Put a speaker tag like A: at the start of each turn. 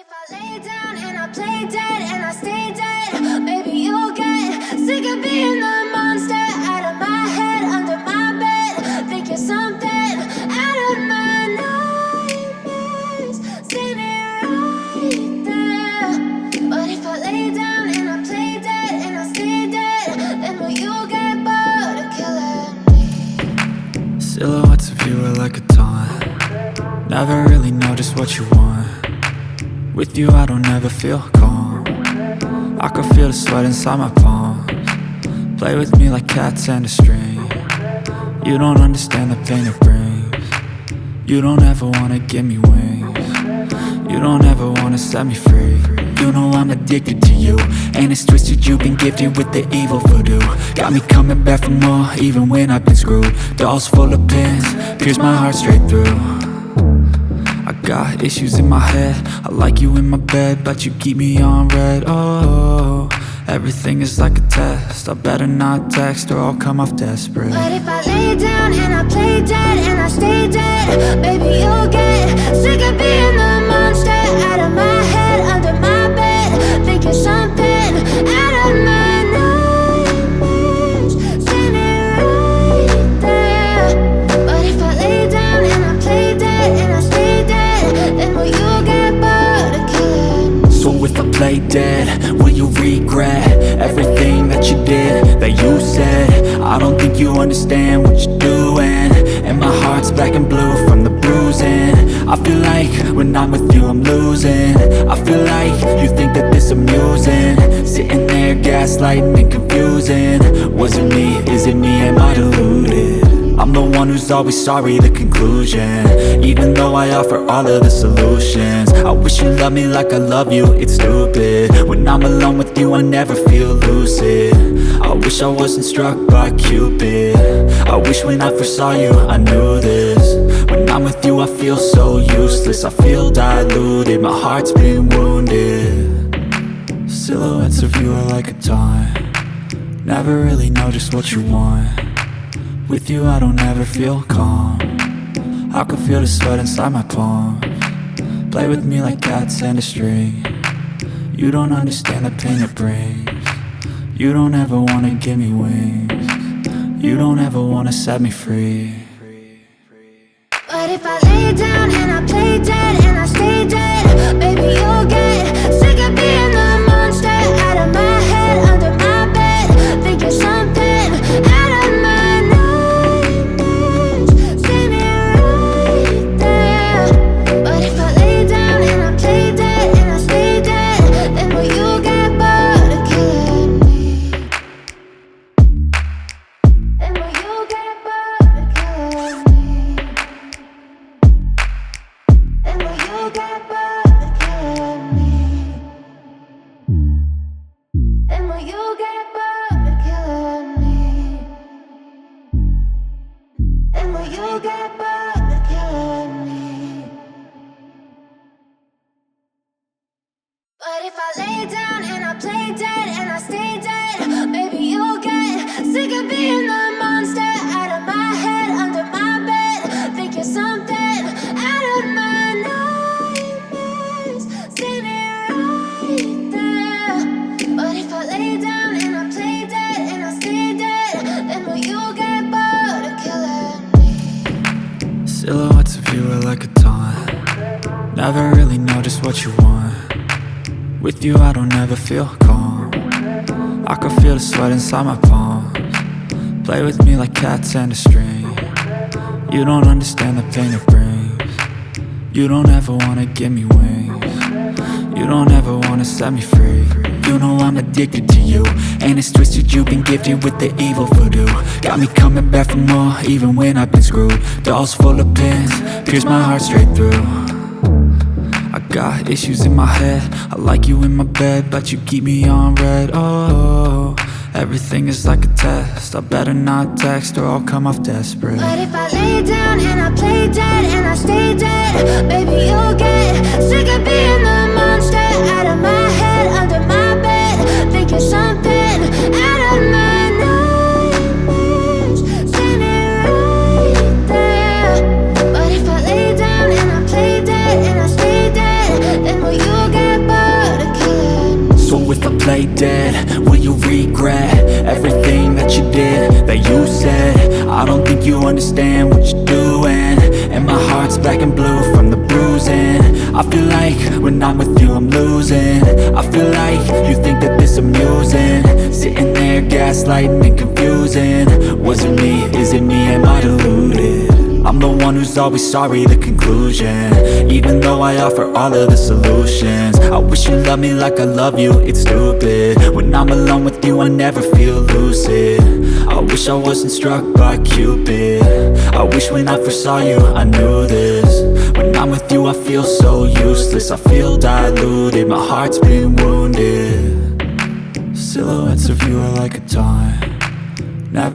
A: If I lay down and I play dead and I stay dead, maybe you'll get sick of being the monster out of my head, under my bed. Think you're something out of my nightmares, standing right there. But if I lay down and I play dead and I stay dead, then will you get bored of killing me?
B: Silhouettes of you are like a taunt. Never really know just what you want. With you I don't ever feel calm. I can feel the sweat inside my palms. Play with me like cats and a string. You don't understand the pain it brings. You don't ever wanna give me wings. You don't ever wanna set me free. You know I'm addicted to you, and it's twisted, you've been gifted with the evil voodoo. Got me coming back for more, even when I've been screwed. Dolls full of pins, pierce my heart straight through. I got issues in my head, I like you in my bed, but you keep me on red. Oh, everything is like a test. I better not text or I'll come off desperate.
A: But if I lay down and I play dead and I stay dead, baby you'll get sick of being the monster out of my head, under my bed. Think you're something out of my nightmares, standing right there. But if I lay down and I play dead and I stay dead, then will you get bored of killing me?
B: So if I play dead, will you regret everything that you did, that you said? I don't think you understand what you're doing, and my heart's black and blue from the bruising. I feel like when I'm with you I'm losing. I feel like you think that this amusing, sitting there gaslighting and confusing. Was it me? Is it me? Am I deluded? I'm the one who's always sorry, the conclusion, even though I offer all of the solutions. I wish you loved me like I love you, it's stupid. When I'm alone with you I never feel lucid. I wish I wasn't struck by Cupid. I wish when I first saw you I knew this. When I'm with you I feel so useless, I feel diluted, my heart's been wounded. Silhouettes of you are like a taunt. Never really know just what you want. With you I don't ever feel calm. I can feel the sweat inside my palms. Play with me like cats and a string. You don't understand the pain it brings. You don't ever wanna give me wings. You don't ever wanna set me free.
A: But if I lay down and I play dead and I stay dead, baby you'll get sick of being the monster out of my head, under my bed. Think you're something out of my nightmares, standing right there. But if I lay down and I play dead and I stay dead, then will you get bored of killing me? Then will you get bored of killing me? Then will you get bored of killing me? Then will you get bored of killing me? Then will you get bored of killing me? But if I lay down and I play dead and I stay dead, baby you'll get sick of being the monster out of my head, under my bed. Think you're something out of my nightmares, standing right there. But if I lay down and I play dead and I stay dead, then will you get bored of killing me?
B: Silhouettes of you are like a taunt. Never really know just what you want. With you I don't ever feel calm. I can feel the sweat inside my palms. Play with me like cats and a string. You don't understand the pain it brings. You don't ever wanna give me wings. You don't ever wanna set me free. You know I'm addicted to you, and it's twisted, you've been gifted with the evil voodoo. Got me coming back for more, even when I've been screwed. Dolls full of pins, pierce my heart straight through. I got issues in my head, I like you in my bed, but you keep me on red. Oh, everything is like a test. I better not text or I'll come off desperate.
A: But if I lay down and I play dead and I stay dead, baby you'll get sick of being the monster out of my head, under my bed. Think you're something out of my nightmares, standing right there. But if I lay down and I play dead and I stay dead, then will you get
B: play dead? Will you regret everything that you did, that you said? I don't think you understand what you're doing, and my heart's black and blue from the bruising. I feel like when I'm with you I'm losing. I feel like you think that this amusing, sitting there gaslighting and confusing. Was it me? Is it me? Am I deluded? I'm the one who's always sorry, the conclusion, even though I offer all of the solutions. I wish you loved me like I love you, it's stupid. When I'm alone with you I never feel lucid. I wish I wasn't struck by Cupid. I wish when I first saw you I knew this. When I'm with you I feel so useless, I feel diluted, my heart's been wounded. Silhouettes of you are like a taunt,